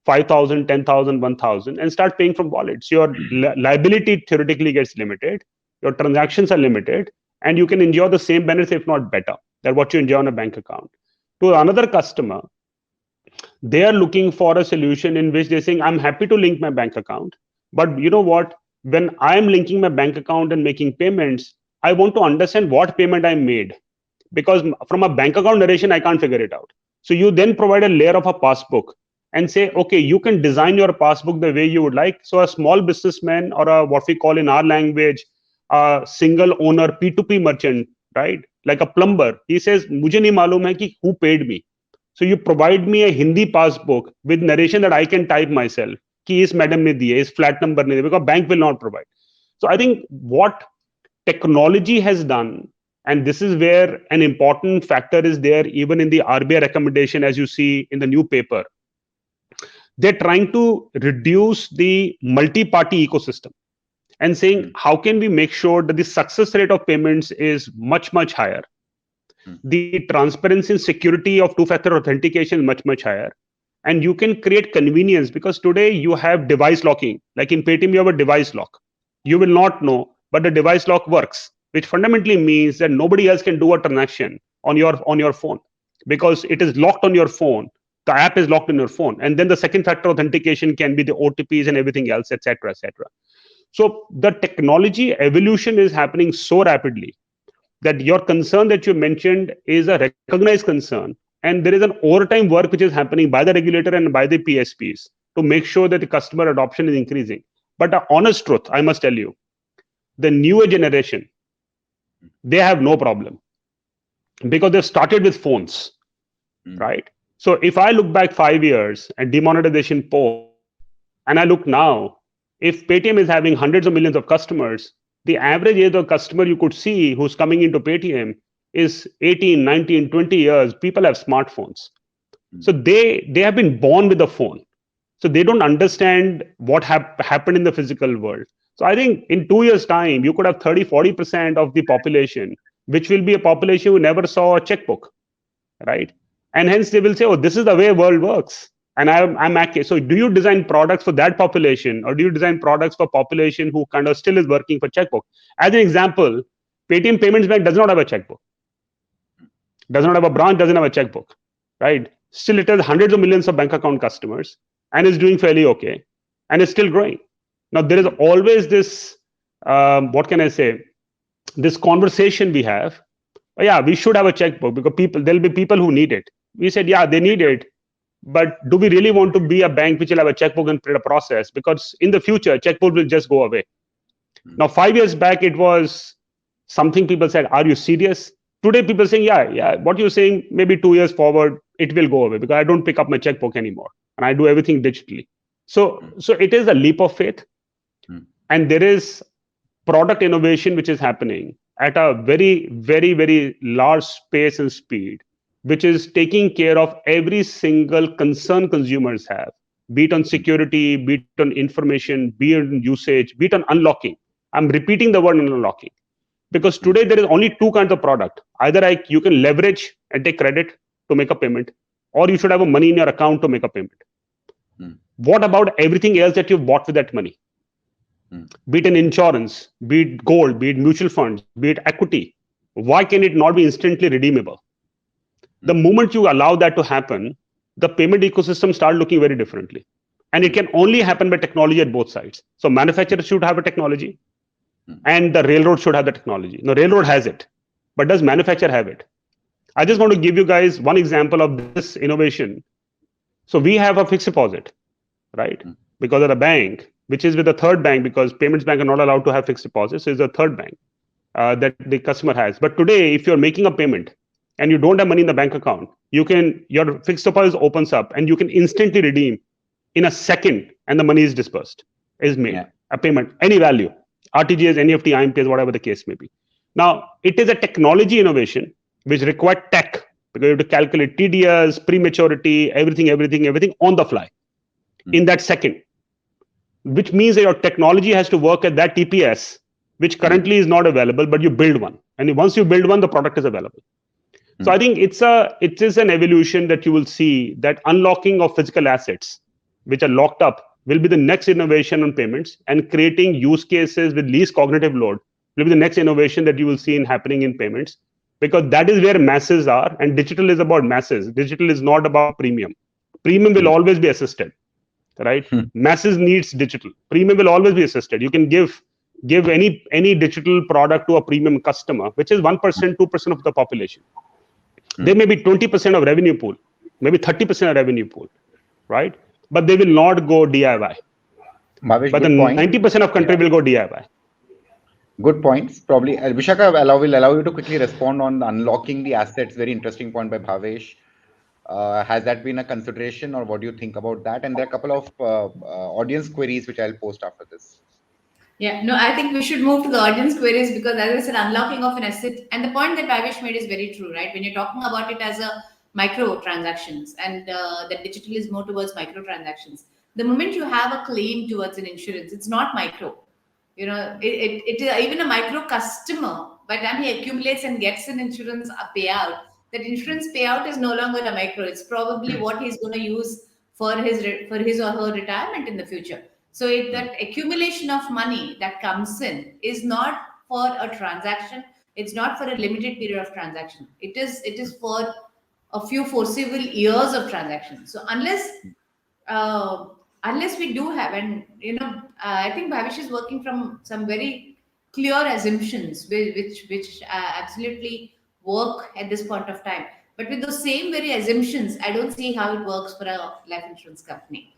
5,000, 10,000, 1,000, and start paying from wallets. Your liability theoretically gets limited, your transactions are limited, and you can enjoy the same benefits, if not better, than what you enjoy on a bank account. To another customer, they are looking for a solution in which they're saying, I'm happy to link my bank account, but you know what? When I'm linking my bank account and making payments, I want to understand what payment I made, because from a bank account narration, I can't figure it out. So you then provide a layer of a passbook and say, okay, you can design your passbook the way you would like. So a small businessman, or a, what we call in our language, a single owner P2P merchant, right? Like a plumber, he says, mujhe nahi malum hai ki who paid me. So you provide me a Hindi passbook with narration that I can type myself. Ki is madam ne diye, is flat number ne diye, because bank will not provide. So I think what technology has done, and this is where an important factor is there, even in the RBI recommendation, as you see in the new paper, they're trying to reduce the multi-party ecosystem and saying, how can we make sure that the success rate of payments is much, much higher? The transparency and security of two-factor authentication is much, much higher. and you can create convenience, because today you have device locking. Like in Paytm, you have a device lock. You will not know, but the device lock works, which fundamentally means that nobody else can do a transaction on your phone, because it is locked on your phone. The app is locked on your phone, and then the second factor authentication can be the OTPs and everything else, etc., etc. So the technology evolution is happening so rapidly that your concern that you mentioned is a recognized concern, and there is an overtime work which is happening by the regulator and by the PSPs to make sure that the customer adoption is increasing. But the honest truth, I must tell you, the newer generation, they have no problem, because they've started with phones, right? So if I look back 5 years and demonetization post, and I look now, if Paytm is having hundreds of millions of customers, the average age of customer you could see who's coming into Paytm is 18, 19, 20 years. People have smartphones. So they have been born with a phone. So they don't understand what happened in the physical world. So I think in 2 years' time, you could have 30, 40% of the population, which will be a population who never saw a checkbook, right? And hence they will say, oh, this is the way world works. And I'm accurate. So do you design products for that population, or do you design products for population who kind of still is working for checkbook? As an example, Paytm Payments Bank does not have a checkbook, does not have a branch, doesn't have a checkbook, right? Still, it has hundreds of millions of bank account customers and is doing fairly okay, and is still growing. Now, there is always this, what can I say, this conversation we have. Oh, yeah, we should have a checkbook because there'll be people who need it. We said, yeah, they need it. But do we really want to be a bank which will have a checkbook and create a process? Because in the future, checkbook will just go away. Now, 5 years back, it was something people said, are you serious? Today, people saying, yeah, what you're saying, maybe 2 years forward, it will go away because I don't pick up my checkbook anymore and I do everything digitally. So it is a leap of faith. And there is product innovation which is happening at a very, very, very large pace and speed, which is taking care of every single concern consumers have, be it on security, be it on information, be it on usage, be it on unlocking. I'm repeating the word unlocking, because today there is only two kinds of product. Either you can leverage and take credit to make a payment, or you should have a money in your account to make a payment. What about everything else that you've bought with that money? Be it an insurance, be it gold, be it mutual funds, be it equity. Why can it not be instantly redeemable? The moment you allow that to happen, the payment ecosystem starts looking very differently. And it can only happen by technology at both sides. So manufacturers should have a technology and the railroad should have the technology. The railroad has it, but does manufacturer have it? I just want to give you guys one example of this innovation. So we have a fixed deposit, right? Because of the bank, which is with a third bank, because payments bank are not allowed to have fixed deposits. So it's a third bank that the customer has. But today, if you're making a payment and you don't have money in the bank account, your fixed deposit opens up and you can instantly redeem in a second, and the money is dispersed, is made, a payment, any value, RTGS, NEFT, IMPS, whatever the case may be. Now, it is a technology innovation which requires tech, because you have to calculate TDS, prematurity, everything on the fly in that second, which means that your technology has to work at that TPS, which currently is not available, but you build one. And once you build one, the product is available. So I think it is an evolution that you will see, that unlocking of physical assets, which are locked up, will be the next innovation on payments, and creating use cases with least cognitive load will be the next innovation that you will see happening in payments, because that is where masses are, and digital is about masses. Digital is not about premium. Premium will always be assisted, right? Masses needs digital. Premium will always be assisted. You can give any digital product to a premium customer, which is 1%, 2% of the population. There may be 20% of revenue pool, maybe 30% of revenue pool, right? But they will not go DIY. Bhavesh, But the 90% of country will go DIY. Good points. Probably Vishaka will allow you to quickly respond on unlocking the assets. Very interesting point by Bhavesh. Has that been a consideration, or what do you think about that? And there are a couple of audience queries which I'll post after this. Yeah, no, I think we should move to the audience queries, because as I said, unlocking of an asset, and the point that Bhavesh made is very true, right? When you're talking about it as a micro transactions, and that digital is more towards micro transactions. The moment you have a claim towards an insurance, it's not micro. You know, it is even a micro customer. By the time he accumulates and gets an insurance payout, that insurance payout is no longer a micro. It's probably what he's going to use for his or her retirement in the future. So that accumulation of money that comes in is not for a transaction. It's not for a limited period of transaction. It is for a few foreseeable years of transaction. So uh, unless we do have, and I think Bhavish is working from some very clear assumptions which absolutely work at this point of time. But with those same very assumptions, I don't see how it works for a life insurance company.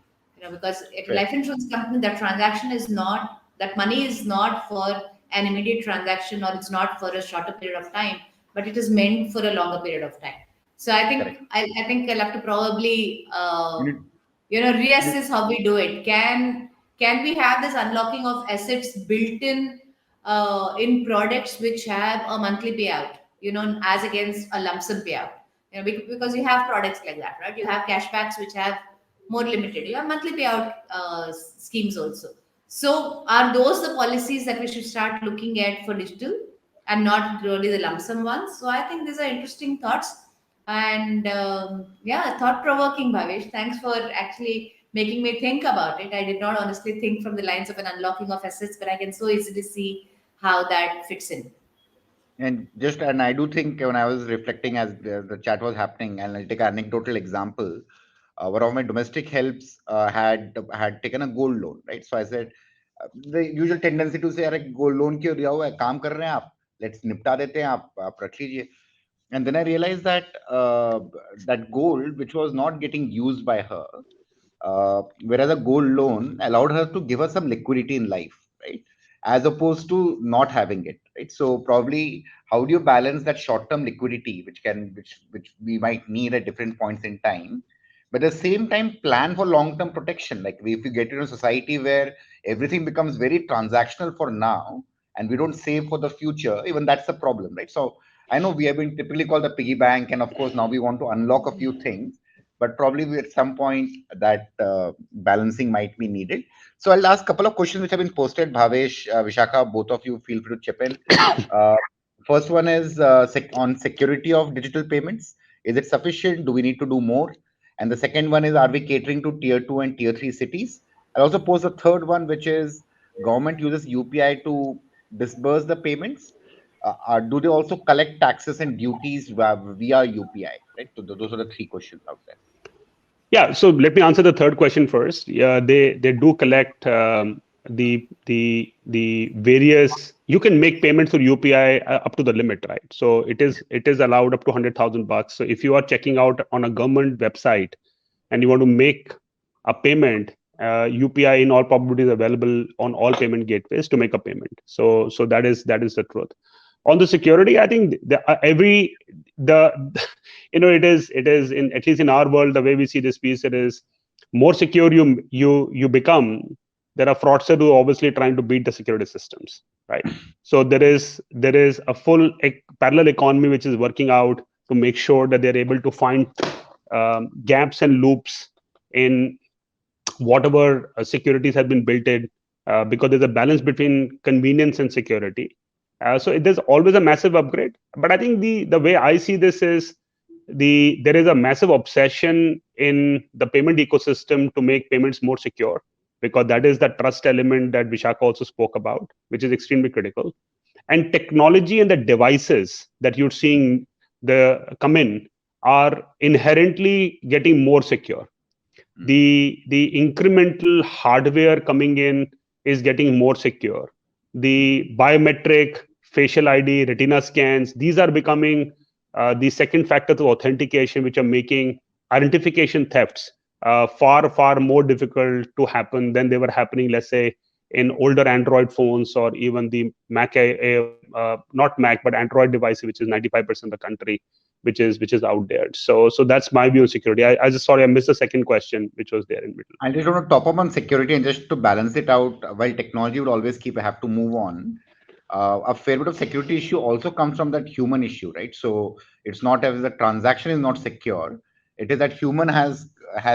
Because at a Right. life insurance company, that money is not for an immediate transaction, or it's not for a shorter period of time, but it is meant for a longer period of time. So I think Correct. I think I'll have to probably You need- reassess how we do it. Can we have this unlocking of assets built in products which have a monthly payout, as against a lump sum payout? Because you have products like that, right? You have cashbacks which have more limited. You have monthly payout schemes also. So are those the policies that we should start looking at for digital, and not really the lump sum ones? So I think these are interesting thoughts. And yeah, thought provoking, Bhavesh. Thanks for actually making me think about it. I did not honestly think from the lines of an unlocking of assets, but I can so easily see how that fits in. And I do think when I was reflecting as the chat was happening, and I'll take an anecdotal example. One of my domestic helps had taken a gold loan, right? So I said, the usual tendency to say, "अरे gold loan क्यों दिया हुआ है? काम कर रहे हैं आप? Let's निपटा देते हैं आप रख लीजिए." And then I realized that that gold, which was not getting used by her, whereas a gold loan allowed her to give her some liquidity in life, right? As opposed to not having it, right? So probably, how do you balance that short-term liquidity, which we might need at different points in time, but at the same time plan for long-term protection? Like if you get into a society where everything becomes very transactional for now, and we don't save for the future, even that's a problem, right? So I know we have been typically called the piggy bank, and of course now we want to unlock a few things, but probably at some point that balancing might be needed. So I'll ask a couple of questions which have been posted. Bhavesh, Vishakha, both of you feel free to chip in. Uh, First one is on security of digital payments. Is it sufficient? Do we need to do more? And the second one is, are we catering to tier 2 and tier 3 cities? I'll also pose the third one, which is government uses UPI to disburse the payments. Do they also collect taxes and duties via UPI? Right. So those are the three questions out there. Yeah, so let me answer the third question first. Yeah, they do collect the various. You can make payments through UPI up to the limit, right? So it is allowed up to $100,000. So if you are checking out on a government website and you want to make a payment, UPI in all probability is available on all payment gateways to make a payment. So that is the truth. On the security, I think it is in, at least in our world, the way we see this piece, it is more secure you become. There are fraudsters who are obviously trying to beat the security systems, right? So there is a full parallel economy which is working out to make sure that they're able to find gaps and loops in whatever securities have been built in, because there's a balance between convenience and security. So there's always a massive upgrade. But I think the way I see this is there is a massive obsession in the payment ecosystem to make payments more secure, because that is the trust element that Vishakha also spoke about, which is extremely critical. And technology and the devices that you're seeing come in are inherently getting more secure. The incremental hardware coming in is getting more secure. The biometric, facial ID, retina scans, these are becoming the second factor to authentication, which are making identification thefts far more difficult to happen than they were happening, let's say, in older Android phones, or even the Mac, not Mac, but Android devices, which is 95% of the country, which is out there. So that's my view on security. I just, sorry, I missed the second question, which was there in middle. I just want to top up on security, and just to balance it out, while technology would always have to move on, a fair bit of security issue also comes from that human issue, right? So it's not as the transaction is not secure. It is that human has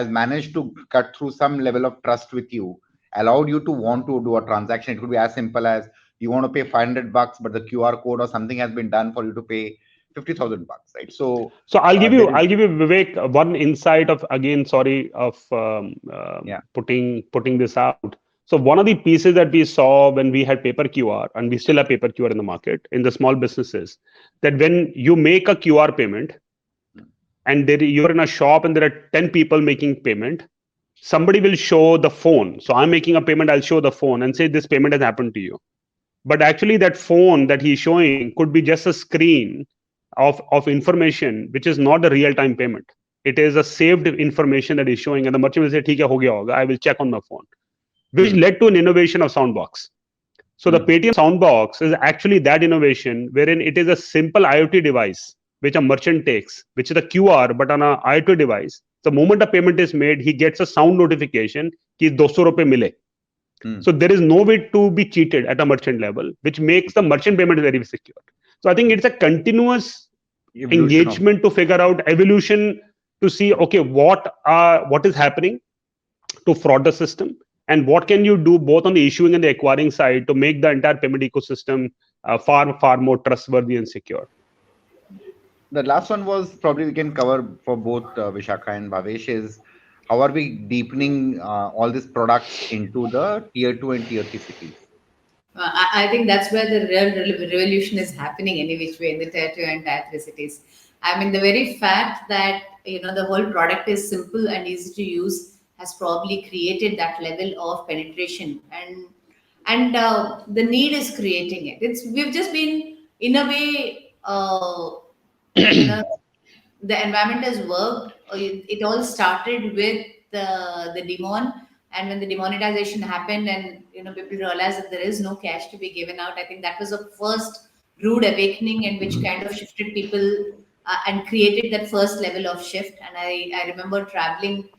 managed to cut through some level of trust with you, allowed you to want to do a transaction. It could be as simple as you want to pay $500, but the QR code or something has been done for you to pay 50,000 bucks, right? So I'll give you there is- Vivek one insight of, again, sorry, of Yeah. putting this out. So one of the pieces that we saw when we had paper QR, and we still have paper QR in the market in the small businesses, that when you make a QR payment and you're in a shop and there are 10 people making payment, somebody will show the phone. So I'm making a payment, I'll show the phone and say this payment has happened to you. But actually that phone that he's showing could be just a screen of information, which is not a real-time payment. It is a saved information that is showing, and the merchant will say, "ठीक है, हो गया होगा, I will check on my phone," which led to an innovation of Soundbox. So the Paytm Soundbox is actually that innovation wherein it is a simple IoT device which a merchant takes, which is a QR, but on an IoT device. The moment a payment is made, he gets a sound notification कि 200 रुपए मिले. So there is no way to be cheated at a merchant level, which makes the merchant payment very secure. So I think it's a continuous engagement to figure out evolution to see, okay, what is happening to fraud the system, and what can you do both on the issuing and the acquiring side to make the entire payment ecosystem far more trustworthy and secure. The last one was probably we can cover for both Vishakha and Bhavesh is how are we deepening all these products into the tier 2 and tier 3 cities? I think that's where the real revolution is happening any which way in the tier 2 and tier 3 cities. I mean, the very fact that, the whole product is simple and easy to use has probably created that level of penetration, and the need is creating it. We've just been, in a way, the environment has worked. It all started with the demon, and when the demonetization happened, and people realized that there is no cash to be given out. I think that was the first rude awakening, and which kind of shifted people and created that first level of shift. And I remember traveling,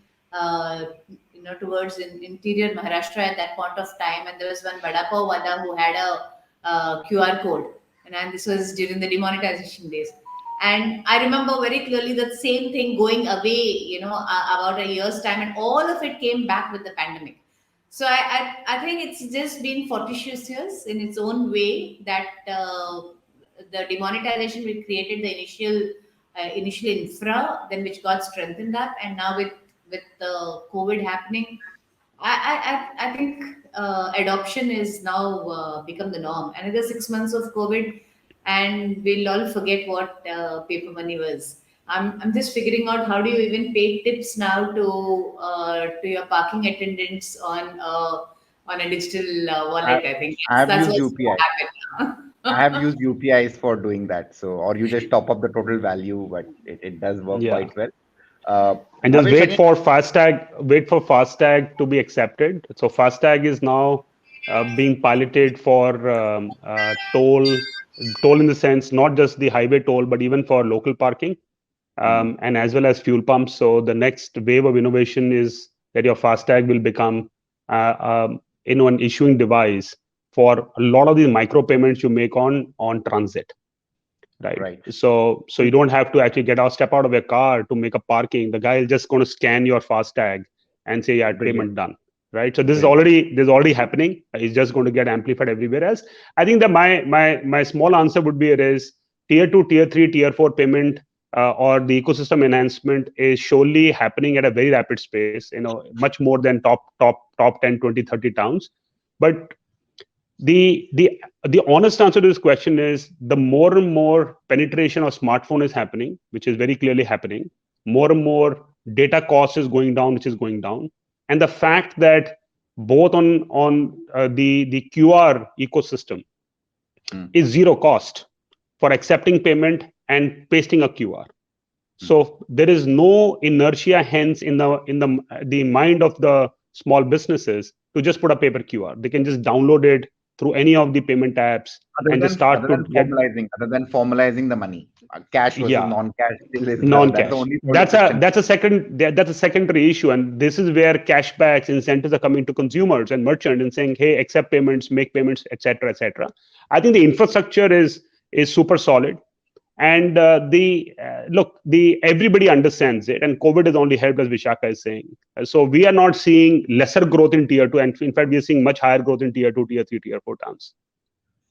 towards interior Maharashtra at that point of time, and there was one Vada Pav Wada who had a QR code, and this was during the demonetization days. And I remember very clearly that same thing going away, about a year's time, and all of it came back with the pandemic. So I think it's just been fortuitous years in its own way that the demonetization we created the initial infra, then which got strengthened up, and now with the COVID happening, I think adoption is now become the norm. Another 6 months of COVID, and we'll all forget what paper money was. I'm just figuring out how do you even pay tips now to your parking attendants on a digital wallet. I think I have that's used what's UPI. happened. I have used UPIs for doing that. So, or you just top up the total value, but it does work quite well. And just Bhavesh, wait for FASTag to be accepted. So FASTag is now being piloted for toll in the sense, not just the highway toll, but even for local parking, and as well as fuel pumps. So the next wave of innovation is that your FASTag will become an issuing device for a lot of these micro payments you make on transit. Right. So you don't have to actually step out of your car to make a parking. The guy is just going to scan your FASTag and say, yeah, payment done. Right. So this is already happening. It's just going to get amplified everywhere else. I think that my small answer would be is tier 2, tier 3, tier 4 payment or the ecosystem enhancement is surely happening at a very rapid pace, much more than top 10, 20, 30 towns. But the honest answer to this question is the more and more penetration of smartphone is happening, which is very clearly happening. More and more data cost is going down, which is going down, and the fact that both on the QR ecosystem is zero cost for accepting payment and pasting a QR. So there is no inertia, hence in the mind of the small businesses to just put a paper QR. They can just download it through any of the payment apps just start other than formalizing the money. Cash versus non-cash. Non-cash. That's a secondary issue, and this is where cashbacks, incentives are coming to consumers and merchants and saying, "Hey, accept payments, make payments, etc., etc." I think the infrastructure is super solid, and everybody understands it, and COVID has only helped, as Vishakha is saying. So we are not seeing lesser growth in tier 2, and in fact we are seeing much higher growth in tier 2, tier 3, tier 4 towns.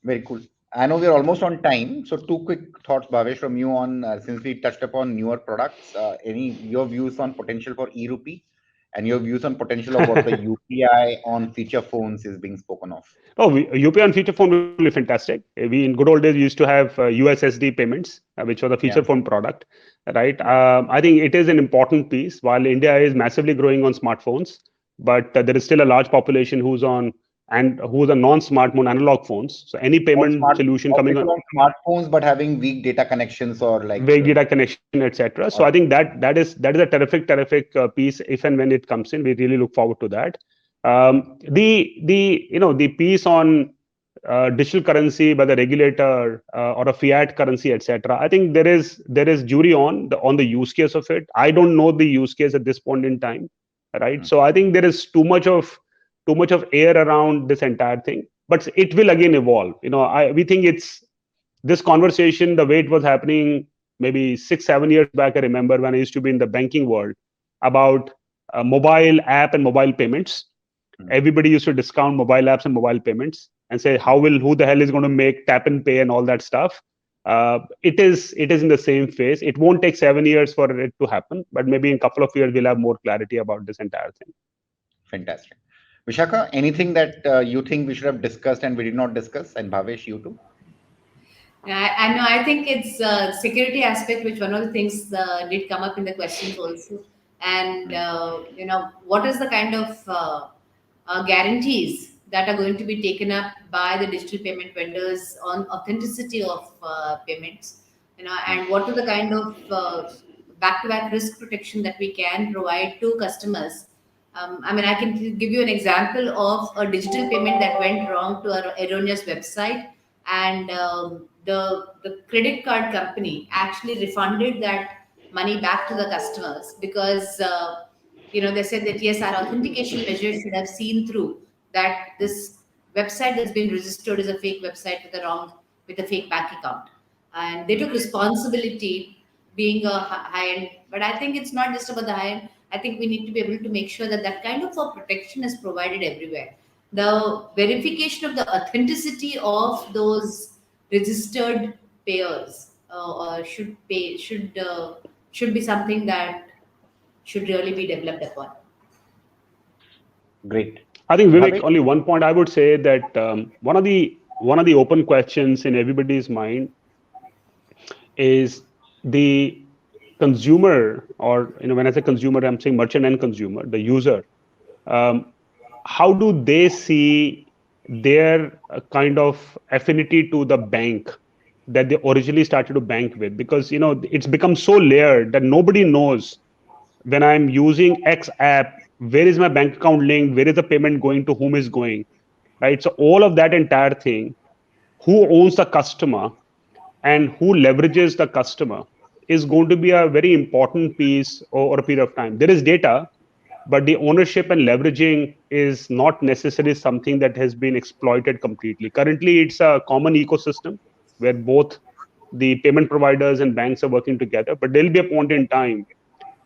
Very cool. I know we're almost on time. So two quick thoughts, Bhavesh, from you on, since we touched upon newer products, your views on potential for e-rupee and your views on potential of what the UPI on feature phones is being spoken of. Oh, UPI on feature phone will be fantastic. We in good old days used to have USSD payments, which was a feature phone product, right? I think it is an important piece. While India is massively growing on smartphones, but there is still a large population who's on non-smartphone analog phones. So any payment solution coming on smartphones, but having weak data connections or like weak data connection, etc. So I think that is a terrific piece. If and when it comes in, we really look forward to that. The piece on digital currency by the regulator or a fiat currency, etc. I think there is jury on the use case of it. I don't know the use case at this point in time, right? So I think there is too much of air around this entire thing, but it will again evolve. We think it's this conversation, the way it was happening maybe 6-7 years back. I remember when I used to be in the banking world about mobile app and mobile payments. Everybody used to discount mobile apps and mobile payments and say, who the hell is going to make tap and pay and all that stuff? It is in the same phase. It won't take 7 years for it to happen, but maybe in a couple of years we'll have more clarity about this entire thing. Fantastic. Vishakha, anything that you think we should have discussed and we did not discuss? And Bhavesh, you too? I know. I think it's security aspect, which one of the things did come up in the questions also. And, what is the kind of guarantees that are going to be taken up by the digital payment vendors on authenticity of payments, and what are the kind of back-to-back risk protection that we can provide to customers. I can give you an example of a digital payment that went wrong to an erroneous website, and the credit card company actually refunded that money back to the customers because they said that yes, our authentication measures should have seen through that this website that's been registered is a fake website with a fake bank account, and they took responsibility being a high end. But I think it's not just about the high end. I think we need to be able to make sure that kind of a protection is provided everywhere. The verification of the authenticity of those registered payers should be something that should really be developed upon. Great. I think, Vivek, only one point I would say that one of the open questions in everybody's mind is the consumer, or when I say consumer, I'm saying merchant and consumer, the user. How do they see their kind of affinity to the bank that they originally started to bank with? Because it's become so layered that nobody knows when I'm using X app, where is my bank account linked, where is the payment going to, whom is going, right? So all of that entire thing, who owns the customer and who leverages the customer, is going to be a very important piece over a period of time. There is data, but the ownership and leveraging is not necessarily something that has been exploited completely. Currently, it's a common ecosystem where both the payment providers and banks are working together, but there'll be a point in time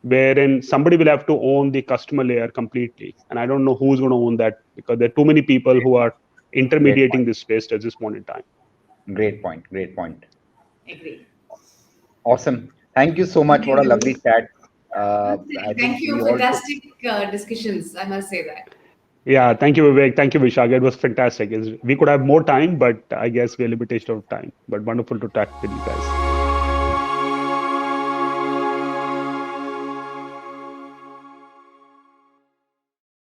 wherein somebody will have to own the customer layer completely. And I don't know who's going to own that, because there are too many people who are intermediating this space at this point in time. Great point. Agree. Awesome. Thank you so much. What a lovely chat. Thank you. Fantastic discussions, I must say that. Yeah, thank you, Vivek. Thank you, Vishakha. It was fantastic. We could have more time, but I guess we're limited of time. But wonderful to talk with you guys.